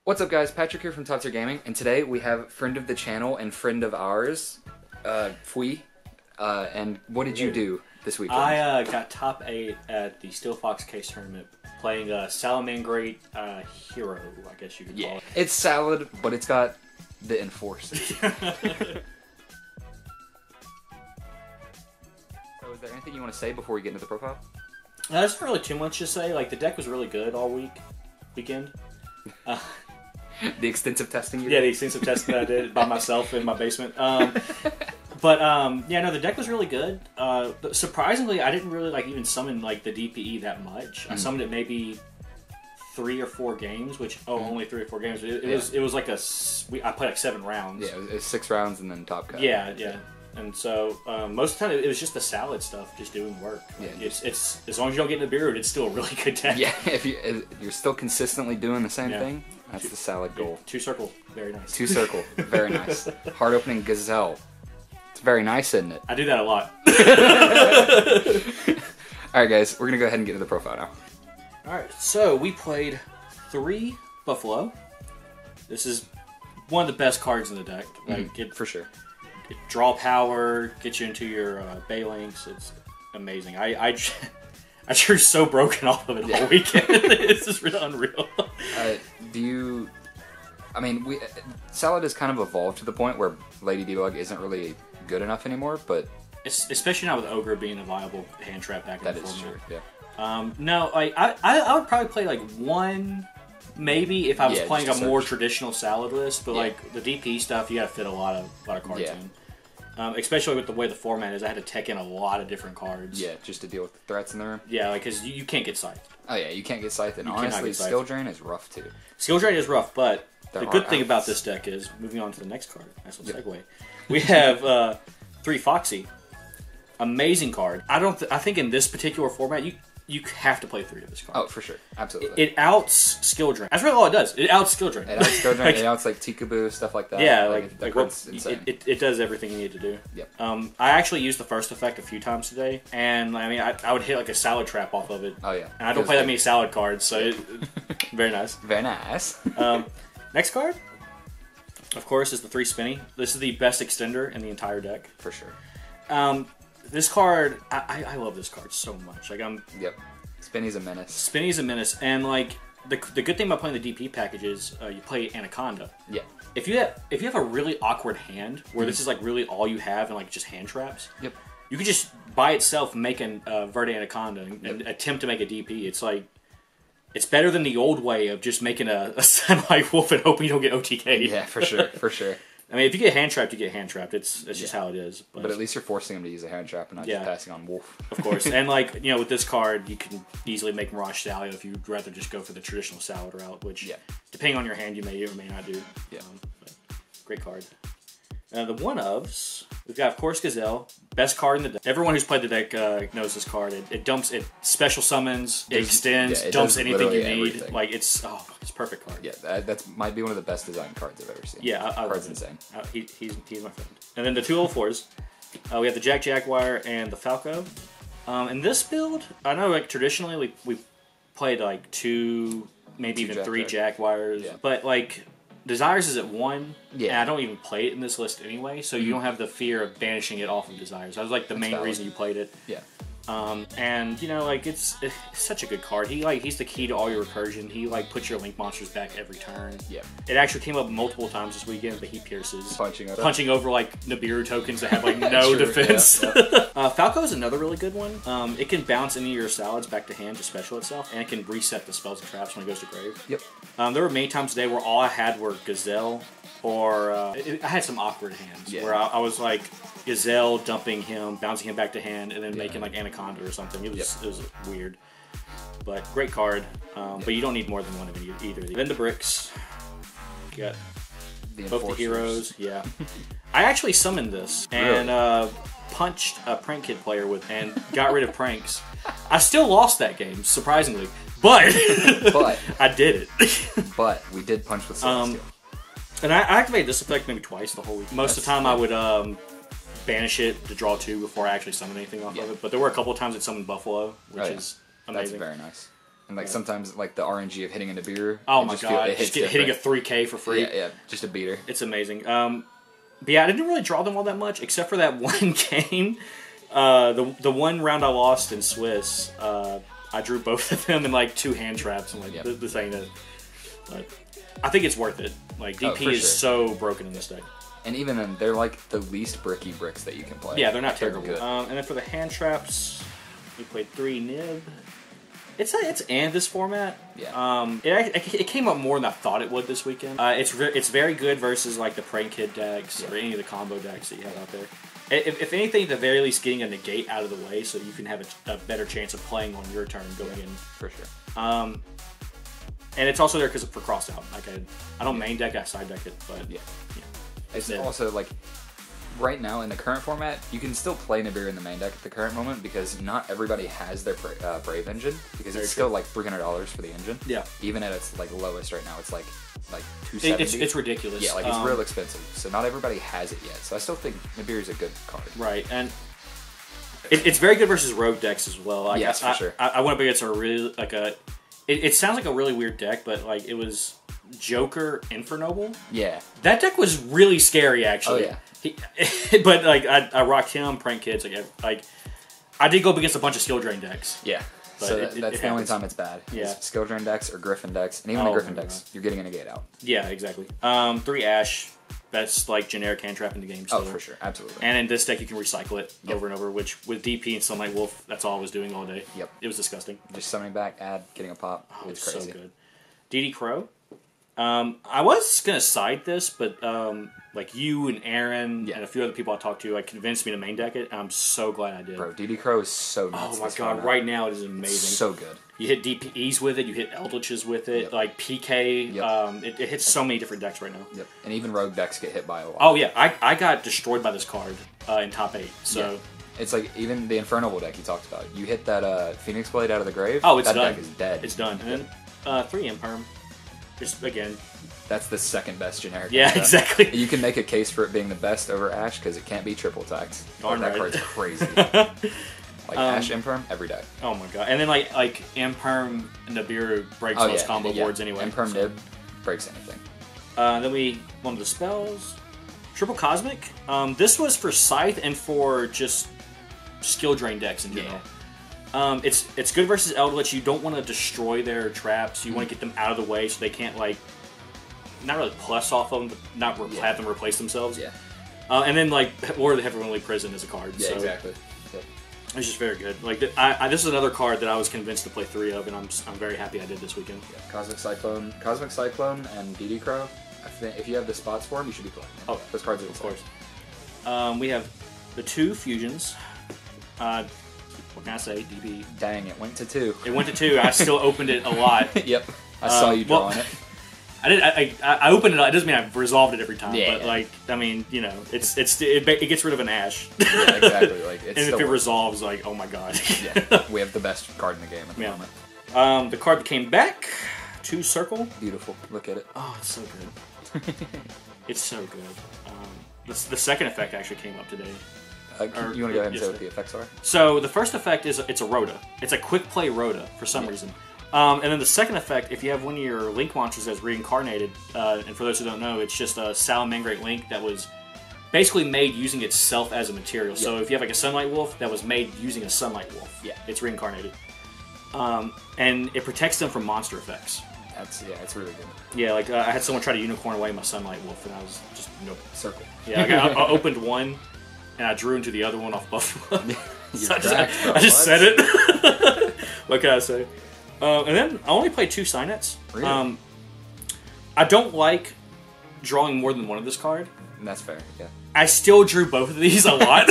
What's up, guys? Patrick here from Totzer Gaming, and today we have friend of the channel and friend of ours, Fwee. And what did you do this weekend? I got top 8 at the Steelfox Games tournament, playing a Salamangreat hero, I guess you could call it. It's salad, but it's got the enforce. So is there anything you want to say before we get into the profile? There's not really too much to say. Like, the deck was really good all weekend. The extensive testing you did? Yeah, the extensive testing that I did by myself in my basement. Yeah, no, the deck was really good. Surprisingly, I didn't really even summon the DPE that much. I summoned it maybe 3 or 4 games, which only 3 or 4 games. It was like I played like 7 rounds. Yeah, it was 6 rounds and then top cut. Yeah. And so most of the time it was just the salad stuff, just doing work. Yeah. It's as long as you don't get in the beard, it's still a really good deck. Yeah, if you're still consistently doing the same thing, that's the salad goal. 2 circle, very nice. 2 circle, very nice. Hard opening gazelle. It's very nice, isn't it? I do that a lot. Alright guys, we're gonna go ahead and get into the profile now. Alright, so we played 3 Buffalo. This is one of the best cards in the deck. For sure. Draw power, get you into your Bay Links. It's amazing. I drew so broken off of it all weekend. It's just really unreal. Salad has kind of evolved to the point where Lady Debug isn't really good enough anymore, but especially now with Ogre being a viable hand trap back in the format. That is true. Yeah. No, I would probably play one. Maybe if I was playing a more traditional salad list, but the DP stuff, you got to fit a lot of cards in. Especially with the way the format is, I had to tech in a lot of different cards. Yeah, just to deal with the threats in the room. Yeah, because you can't get scythed. Oh yeah, you can't get scythed, and honestly, skill drain is rough too. Skill drain is rough, but the good thing about this deck is, moving on to the next card, nice little segue, we have 3 Foxy. Amazing card. I think in this particular format, you have to play 3 of this card. Oh, for sure. Absolutely. It outs skill drain. That's really all it does. It outs skill drain. It outs skill drain. It outs Tikaboo, stuff like that. Yeah, it does everything you need to do. Yep. I actually used the first effect a few times today, and I would hit a salad trap off of it. Oh yeah. And I don't play that many salad cards, so very nice. Very nice. Next card, of course, is the 3 Spinny. This is the best extender in the entire deck. For sure. This card, I love this card so much. Yep. Spinny's a menace. Spinny's a menace, and the good thing about playing the DP package is you play Anaconda. Yeah. If you have a really awkward hand where this is really all you have and just hand traps. Yep. You could just by itself make a Verde Anaconda and attempt to make a DP. It's better than the old way of just making a semi-wolf and hoping you don't get OTK. Yeah, for sure, for sure. I mean, if you get hand trapped, you get hand trapped. It's just how it is. But at least you're forcing him to use a hand trap and not just passing on wolf. Of course. And with this card, you can easily make Mirage Salio if you'd rather just go for the traditional salad route, which depending on your hand, you may or may not do. Yeah. But great card. The one-ofs, we've got, of course, Gazelle. Best card in the deck. Everyone who's played the deck knows this card. It dumps, it special summons, it extends, it dumps anything you need. Everything. It's a perfect card. Yeah, that might be one of the best design cards I've ever seen. Yeah, the card's insane. He's my friend. And then the 2 4s. We have the Jack Jaguar and the Falco. In this build, I know traditionally we played 2, maybe even 3 Jaguars, but Desires is at 1, and I don't even play it in this list anyway, so you don't have the fear of banishing it off of Desires. That was the main reason you played it. Yeah. And it's such a good card. He's the key to all your recursion. He puts your link monsters back every turn. Yeah. It actually came up multiple times this weekend, but he pierces. Punching over Nibiru tokens that have no defense. Yeah. Falco is another really good one. It can bounce any of your salads back to hand to special itself, and it can reset the spells and traps when it goes to grave. Yep. There were many times today where all I had were Gazelle, or I had some awkward hands where I was Gazelle dumping him, bouncing him back to hand, and then making Anaconda or something. It was weird, but great card. But you don't need more than one of either. Then the bricks. You got both the heroes. Yeah. I actually summoned this and punched a Prank Kid player and got rid of pranks. I still lost that game, surprisingly, but I did it. But we did punch with Celestial. And I activated this effect maybe twice the whole week. Most of the time I would banish it to draw 2 before I actually summon anything off of it. But there were a couple of times it summoned Buffalo, which is amazing. That's very nice. And like sometimes like the RNG of hitting a Nibiru. Oh my god, hitting a 3K for free. Yeah, just a beater. It's amazing. But yeah, I didn't really draw them all that much, except for that one game. The one round I lost in Swiss, I drew both of them in like 2 hand traps. I'm like, this ain't it. But I think it's worth it. Like DP is so broken in this deck. And even then, they're like the least bricky bricks that you can play. Yeah, they're not terrible. And then for the hand traps, we played 3 Nib. It's this format. Yeah. It came up more than I thought it would this weekend. It's very good versus like the Prank Kid decks or any of the combo decks that you have out there. If anything, at the very least, getting a negate out of the way so you can have a better chance of playing on your turn going in. For sure. And it's also there because for cross out. Like I don't main deck, I side deck it, but yeah. It's also like right now in the current format, you can still play Nibiru in the main deck at the current moment because not everybody has their Brave engine because it's still like $300 for the engine. Yeah. Even at its like lowest right now, it's like $270. It's ridiculous. Yeah, like it's real expensive. So not everybody has it yet. So I still think Nibiru is a good card. Right, and it's very good versus rogue decks as well. Like, yes, for sure. I went up against a really like a. It sounds like a really weird deck, but like it was Joker Infernoble. Yeah. That deck was really scary, actually. Oh yeah. But like I rocked him, Prank Kids, like I did go up against a bunch of skill drain decks. Yeah. But so that's the only time it's bad. Yeah. Skill drain decks or Griffin decks, and even the Griffin decks, you're getting a negate out. Yeah, exactly. 3 Ash. That's like generic hand trap in the game. Oh, for sure, absolutely. And in this deck, you can recycle it over and over. Which with DP and Sunlight Wolf, that's all I was doing all day. Yep. It was disgusting. Just summoning back, getting a pop. Oh, it's crazy. So good. DD Crow. I was gonna side this, but like you and Aaron and a few other people I talked to, like convinced me to main deck it. And I'm so glad I did. Bro, DD Crow is so nuts. Oh my god! Right now it is amazing. It's so good. You hit DPEs with it. You hit Eldritches with it. Like PK. It hits so many different decks right now. Yep. And even rogue decks get hit by a lot. Oh yeah, I got destroyed by this card in top 8. So it's like even the Infernable deck you talked about. You hit that Phoenix Blade out of the grave. Oh, it's that done. Deck is dead. It's done. And then 3 Imperm. Just again. That's the second best generic. Yeah, exactly. You can make a case for it being the best over Ash because it can't be triple taxed. Darn that right. card's crazy. Like Ash Imperm every day. Oh my god! And then like Imperm Nibiru breaks most combo boards anyway. Imperm Nib breaks anything. Then we one of the spells, Triple Cosmic. This was for Scythe and for just skill drain decks in general. Yeah. It's good versus Eldritch. You don't want to destroy their traps. You want to get them out of the way so they can't like not really plus off of them, but not have them replace themselves. Yeah. And then like Lord of the Heavenly Prison is a card. Yeah, so exactly. It's just very good. Like this is another card that I was convinced to play 3 of, and I'm very happy I did this weekend. Yeah. Cosmic Cyclone, and DD Crow. I think if you have the spots for them, you should be playing. Oh, those cards are of course. We have the 2 fusions. What can I say? DB. Dang, it went to 2. It went to 2. I still opened it a lot. Yep, I saw you drawing it. I opened it. It doesn't mean I've resolved it every time, yeah, but like I mean, you know, it gets rid of an Ash. Yeah, exactly. Like, it's and if it resolves, like, oh my god. Yeah, we have the best card in the game at the moment. The card that came back, 2 Circle. Beautiful. Look at it. Oh, it's so good. It's so good. The second effect actually came up today. You want to go ahead and say what the effects are? So the first effect is it's a Rhoda. It's a quick play Rhoda for some reason. And then the second effect, if you have one of your Link monsters that's reincarnated, and for those who don't know, it's just a Salamangreat Link that was basically made using itself as a material. So if you have like a Sunlight Wolf that was made using a Sunlight Wolf, it's reincarnated. And it protects them from monster effects. It's really good. Yeah, like I had someone try to unicorn away my Sunlight Wolf, and I was just circle. Yeah, I opened one, and I drew into the other one off Buffalo. So I just said it. What can I say? And then I only played 2 Signettes. Really? I don't like drawing more than one of this card. And that's fair, yeah. I still drew both of these a lot.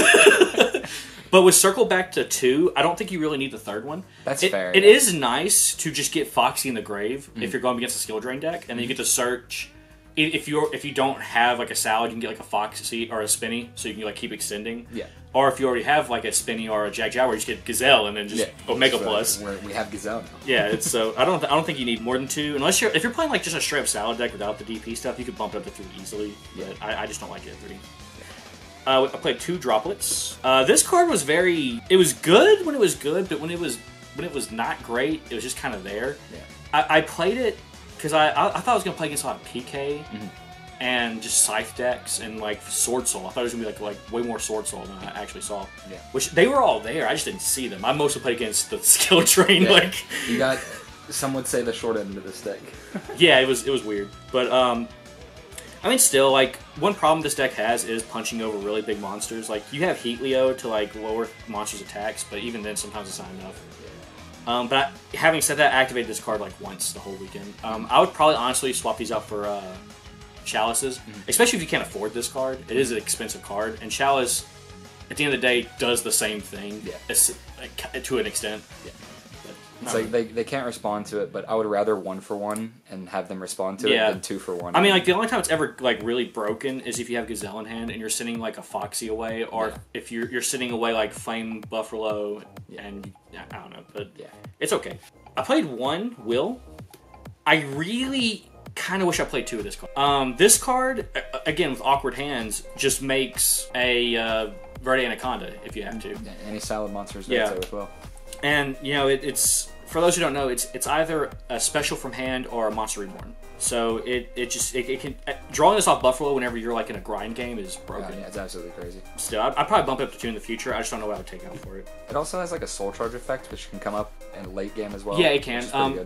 But with Circle back to 2, I don't think you really need the third one. That's fair. It is nice to just get Foxy in the grave if you're going against a skill drain deck, and then you get to search. If you don't have like a Salad, you can get like a Foxy or a Spinny, so you can like keep extending. Yeah. Or if you already have like a Spinny or a Jaguar, you just get Gazelle and then just Omega Plus. We have Gazelle now. Yeah, it's so I don't think you need more than 2 unless if you're playing like just a straight up Salad deck without the DP stuff, you could bump it up to 3 easily. Yeah. But I just don't like it at 3. I played 2 Droplets. This card was it was good when it was good, but when it was when it was not great, it was just kind of there. Yeah. I played it because I thought I was gonna play against a lot of PK and just Scythe decks and like Sword Soul. I thought it was gonna be like way more Sword Soul than I actually saw. Yeah. Which they were all there. I just didn't see them. I mostly played against the skill train. Yeah. Like you got, some would say the short end of the stick. yeah, it was weird, but I mean, still, like, one problem this deck has is punching over really big monsters. Like, you have Heatleo to, like, lower monsters' attacks, but even then, sometimes it's not enough. But having said that, I activated this card, like, once the whole weekend. I would probably honestly swap these out for Chalices, especially if you can't afford this card. It is an expensive card, and Chalice, at the end of the day, does the same thing to an extent. Yeah. It's like they can't respond to it, but I would rather 1-for-1 and have them respond to it than 2-for-1. I mean, like, the only time it's ever like really broken is if you have Gazelle in hand and you're sending like a Foxy away, or if you're sending away like Flame Buffalo, and I don't know, but it's okay. I played 1 Will. I really kind of wish I played 2 of this card. This card, again with awkward hands, just makes a Verde Anaconda if you have to. Yeah, any salad monsters would say as well. And you know, it's for those who don't know, it's either a special from hand or a monster reborn. So it can drawing this off Buffalo whenever you're like in a grind game is broken. Yeah, it's absolutely crazy. Still, I'd probably bump it up to 2 in the future. I just don't know what I would take out for it. It also has like a soul charge effect, which can come up in late game as well. Yeah, it can.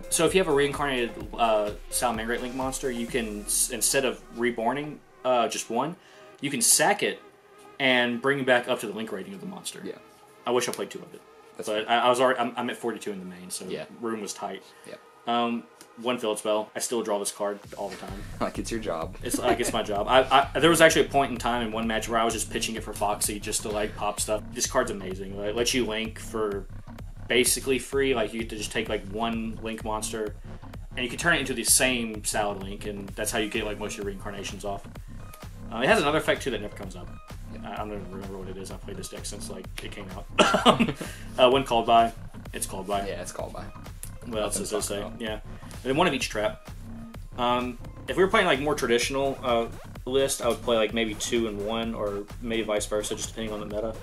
So if you have a reincarnated Salamangreat Link monster, you can, instead of reborning just 1, you can sack it and bring it back up to the link rating of the monster. Yeah. I wish I played 2 of it. But I'm at 42 in the main, so room was tight. Yeah. 1 field spell. I still draw this card all the time. Like it's your job. It's like it's my job. There was actually a point in time in one match where I was just pitching it for Foxy just to like pop stuff. This card's amazing. It lets you link for basically free. Like you get to just take like 1 link monster, and you can turn it into the same salad link, and that's how you get like most of your reincarnations off. It has another effect too that never comes up. I don't even remember what it is. I played this deck since like it came out. When called by, it's called by. Yeah, it's called by. What else does it say? Yeah, and then 1 of each trap. If we were playing like more traditional list, I would play like maybe 2 and 1, or maybe vice versa, just depending on the meta.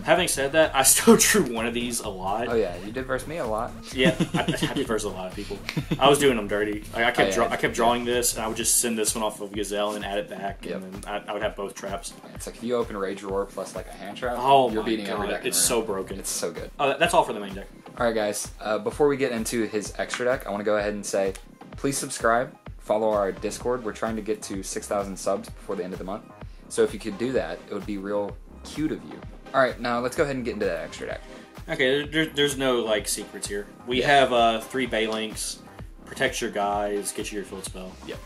Having said that, I still drew 1 of these a lot. Oh yeah, you did verse me a lot. Yeah, I did verse a lot of people. I was doing them dirty. Like, I kept drawing this, and I would just send this one off of Gazelle and add it back, and then I would have both traps. It's like if you open Rage Roar plus like a hand trap, you're beating every deck. It's so broken. It's so good. That's all for the main deck. All right, guys. Before we get into his extra deck, I want to go ahead and say, please subscribe. Follow our Discord. We're trying to get to 6,000 subs before the end of the month. So if you could do that, it would be real cute of you. All right, now let's go ahead and get into that extra deck. Okay, there's no like secrets here. We have 3 Bay Links, protect your guys, get you your field spell. Yep,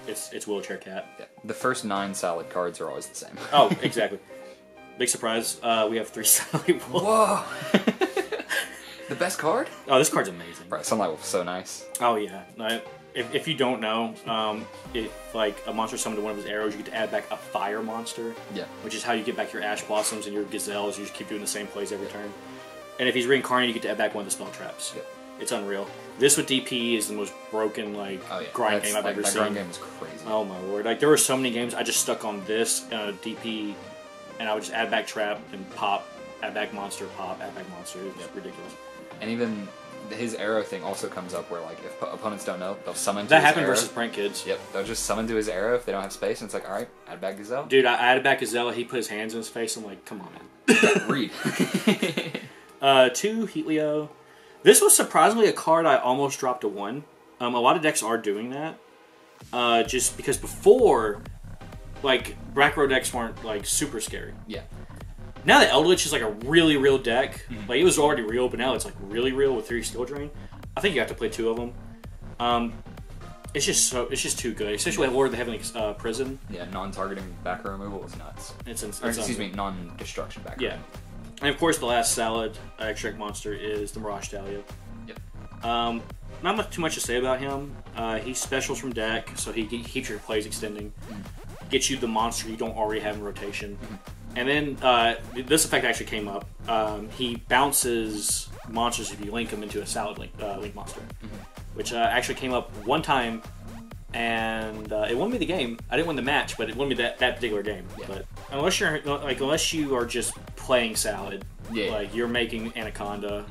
it's Wheelchair Cat. Yeah. The first 9 salad cards are always the same. Oh, exactly. Big surprise. We have 3 Sunlight Wolf. Whoa! The best card? Oh, this card's amazing. Right, Sunlight Wolf is so nice. Oh yeah. If you don't know, if like a monster summoned to one of his arrows, you get to add back a fire monster. Yeah. Which is how you get back your Ash Blossoms and your Gazelles. You just keep doing the same plays every turn. And if he's reincarnated, you get to add back 1 of the spell traps. Yep. It's unreal. This with DP is the most broken grind game I've ever seen. That grind game is crazy. Oh my lord! Like there were so many games I just stuck on this DP, and I would just add back trap and pop, add back monster, pop, add back monster. It's ridiculous. And even his arrow thing also comes up where, like, if opponents don't know, they'll summon to that his happened arrow. Versus Prank Kids. Yep, they'll just summon to his arrow if they don't have space, and it's like, alright, add back Gazelle. Dude, I added back Gazelle, he put his hands in his face, I'm like, come on, man. Read. 2 Heatleo. This was surprisingly a card I almost dropped to 1. A lot of decks are doing that. Just because before, like, Black Row decks weren't, like, super scary. Yeah. Now that Eldritch is like a really real deck, like it was already real, but now it's like really real with 3 skill drain. I think you have to play 2 of them. It's just too good, especially with Lord of the Heavenly Prison. Yeah, non-targeting back row removal is nuts. Excuse me, non-destruction back row. Yeah, and of course the last salad extract monster is the Mirage Dahlia. Yep. Not too much to say about him. He specials from deck, so he keeps your plays extending. Gets you the monster you don't already have in rotation. And then this effect actually came up. He bounces monsters if you link them into a salad link monster, which actually came up one time, and it won me the game. I didn't win the match, but it won me that particular game. Yeah. But unless you are just playing salad, like you're making Anaconda,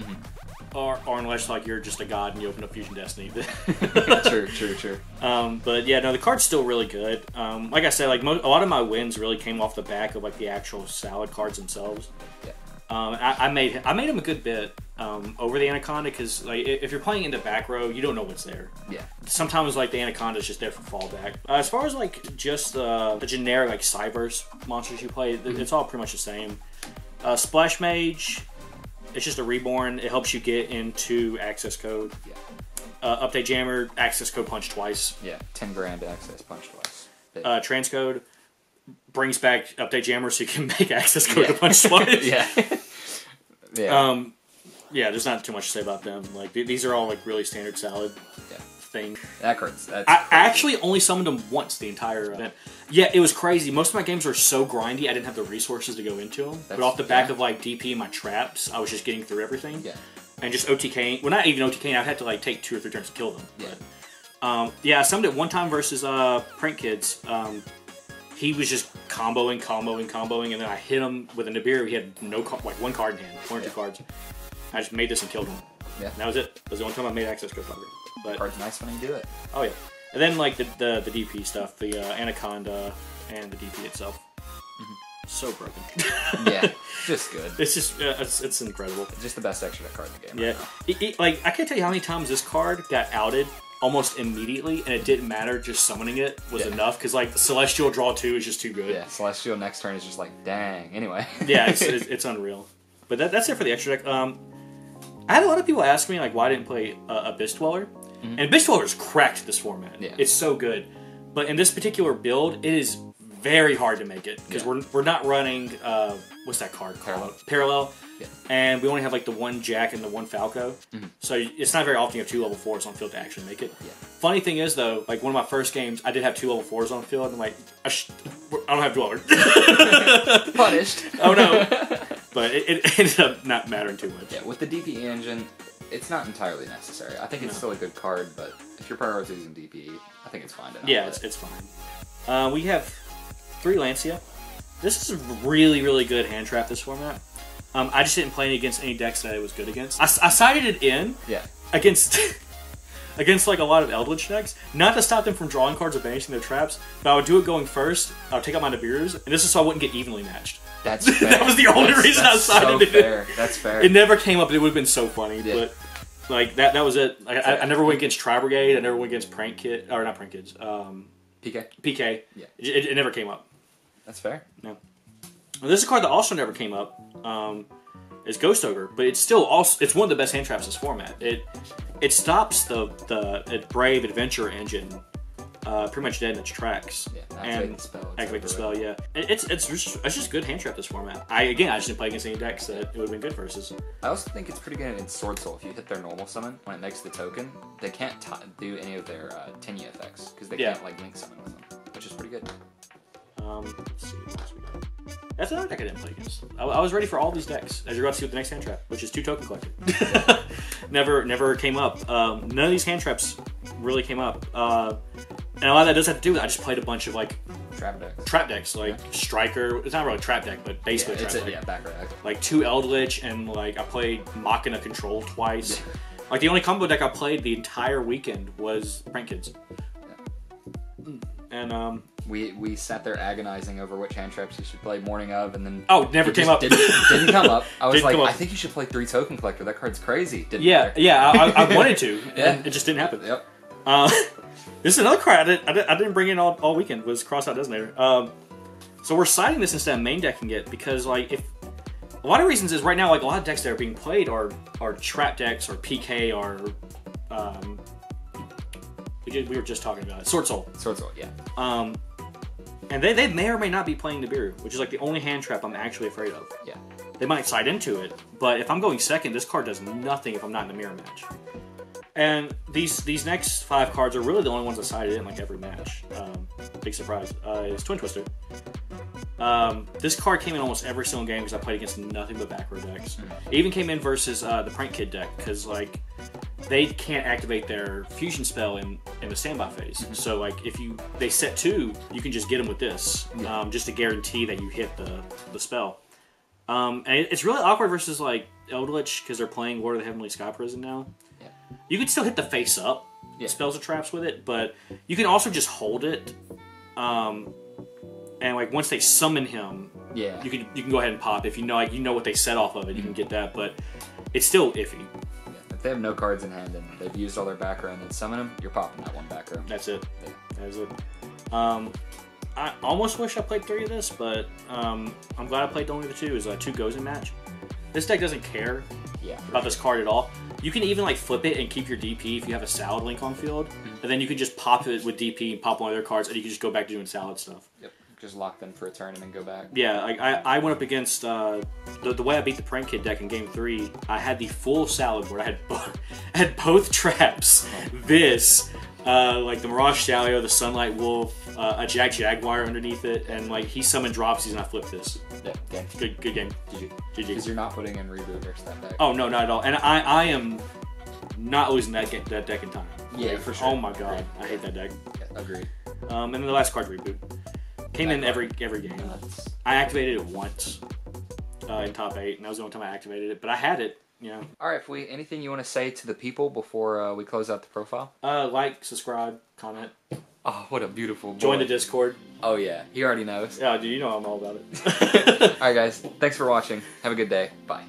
or unless like you're just a god and you open up Fusion Destiny. True. But yeah, no, the card's still really good. Like I said, like a lot of my wins really came off the back of like the actual salad cards themselves. Yeah. I made him a good bit over the Anaconda because like if you're playing into back row, you don't know what's there. Yeah. Sometimes like the Anaconda is just there for fallback. As far as like just the generic like Cyberse monsters you play, it's all pretty much the same. Splash Mage, it's just a reborn. It helps you get into access code. Yeah. Update Jammer, access code punch twice. Yeah, 10 grand access punch twice. Transcode brings back Update Jammer so you can make access code to punch twice. Yeah. Yeah, there's not too much to say about them. Like these are all like really standard salad thing. That card's I actually only summoned them once the entire event. Yeah, it was crazy. Most of my games were so grindy, I didn't have the resources to go into them. But off the back of like DP and my traps, I was just getting through everything. Yeah. And just OTKing. Well, not even OTKing. I had to like take 2 or 3 turns to kill them. Yeah. But, yeah, I summoned it one time versus Prank Kids. He was just comboing, and then I hit him with a Nibiru. He had no like 1 card in hand, 1 or 2 cards. I just made this and killed him. Yeah. And that was it. That was the only time I made access code cover. But card's nice when you do it. Oh yeah. And then like the DP stuff, the Anaconda and the DP itself. So broken. Yeah, just good. It's just it's incredible. Just the best extra card in the game. Yeah, like I can't tell you how many times this card got outed almost immediately, and it didn't matter. Just summoning it was enough because like Celestial draw 2 is just too good. Yeah, Celestial next turn is just like dang. Anyway. Yeah, it's unreal. But that's it for the extra deck. I had a lot of people ask me like why I didn't play Abyss Dweller, and Abyss Dweller is cracked this format. Yeah. It's so good, but in this particular build, it is very hard to make it because we're not running what's that card called? Parallel. Yeah. And we only have like the 1 Jack and the 1 Falco, so it's not very often you have 2 level 4s on field to actually make it. Yeah. Funny thing is though, like one of my first games, I did have 2 level 4s on the field, and I'm like, I don't have Dweller. Punished. Oh no. But it ended up not mattering too much. Yeah, with the DP engine, it's not entirely necessary. I think it's still a good card, but if you're prioritizing DP, I think it's fine. Yeah, it's fine. We have 3 Lancia. This is a really, really good hand trap this format. I just didn't play it against any decks that it was good against. I sided it in against against like a lot of Eldritch decks, not to stop them from drawing cards or banishing their traps, but I would do it going first. I would take out my Nibirus, and this is so I wouldn't get evenly matched. That's fair. That was the only reason I sided it. Fair. That's fair. It never came up. It would have been so funny, but like that was it. Like, I never went against Tri Brigade. I never went against Prank Kid, or not Prank Kids. PK. Yeah. It never came up. That's fair. No. Well, this is a card that also never came up. Is Ghost Ogre, but it's still it's one of the best hand traps in this format. It stops the Brave Adventure engine pretty much dead in its tracks. Yeah, activate the spell. Yeah, it's just good hand trap this format. I just didn't play against any decks that it would have been good versus. I also think it's pretty good in Sword Soul. If you hit their normal summon when it makes the token, they can't do any of their Tenya effects because they can't like link summon with them, which is pretty good. Let's see what else we got. That's another deck I didn't play against. I was ready for all these decks, as you're about to see with the next hand trap, which is 2 Token Collector. Never came up. None of these hand traps really came up. And a lot of that does have to do with I just played a bunch of like trap decks like Striker. It's not really a trap deck, but basically a trap deck. Back deck. Like 2 Eldritch, and like I played Machina Control twice. Yeah. Like the only combo deck I played the entire weekend was Prank Kids. Yeah. And we sat there agonizing over which hand traps you should play morning of, and then never came up. Didn't come up. I was like, I think you should play 3 Token Collector. That card's crazy. I wanted to, and it just didn't happen. Yep. This is another card I didn't bring in all weekend, was Crossout Designator. So we're siding this instead of main decking it because like if a lot of reasons is right now like a lot of decks that are being played are trap decks or PK or we were just talking about it. Sword Soul, yeah. And they may or may not be playing Nibiru, which is like the only hand trap I'm actually afraid of. Yeah. They might side into it, but if I'm going second, this card does nothing if I'm not in a mirror match. And these next 5 cards are really the only ones that sided in like every match. Big surprise. It's Twin Twister. This card came in almost every single game because I played against nothing but back row decks. It even came in versus the Prank Kid deck because like they can't activate their fusion spell in the standby phase. So like if they set 2, you can just get them with this just to guarantee that you hit the spell. And it's really awkward versus like Eldritch because they're playing Lord of the Heavenly Sky Prison now. Yeah. You can still hit the face up spells or traps with it, but you can also just hold it. And like once they summon him, you can go ahead and pop if you know what they set off of it. You can get that, but it's still iffy. Yeah. If they have no cards in hand and they've used all their back row and then summon them, you're popping that one back row. That's it. Yeah. That's it. I almost wish I played 3 of this, but I'm glad I played only the 2. Is a 2 goes in match. This deck doesn't care about this card at all. You can even like flip it and keep your DP if you have a Salad Link on field, and then you can just pop it with DP and pop one of their cards, and you can just go back to doing Salad stuff. Yep. Just lock them for a turn and then go back. Yeah, I went up against the way I beat the Prank Kid deck in Game 3. I had the full Salad board. I had both traps. This. Like the Mirage Stalio, the Sunlight Wolf, a Jaguar underneath it, and like he summoned Dropsies and I flipped this. Yeah, game. Good game. GG. Because you're not putting in Reboot versus that deck. Oh no, not at all. And I am not losing that deck in time. Yeah, for sure. Oh my god, I hate that deck. Yeah, agreed. And then the last card Reboot came in every game. I activated it once in top 8, and that was the only time I activated it. But I had it. Yeah. All right, Fwee, anything you want to say to the people before we close out the profile? Like, subscribe, comment. Oh, what a beautiful boy. Join the Discord. Oh, yeah. He already knows. Yeah, dude, you know I'm all about it. All right, guys. Thanks for watching. Have a good day. Bye.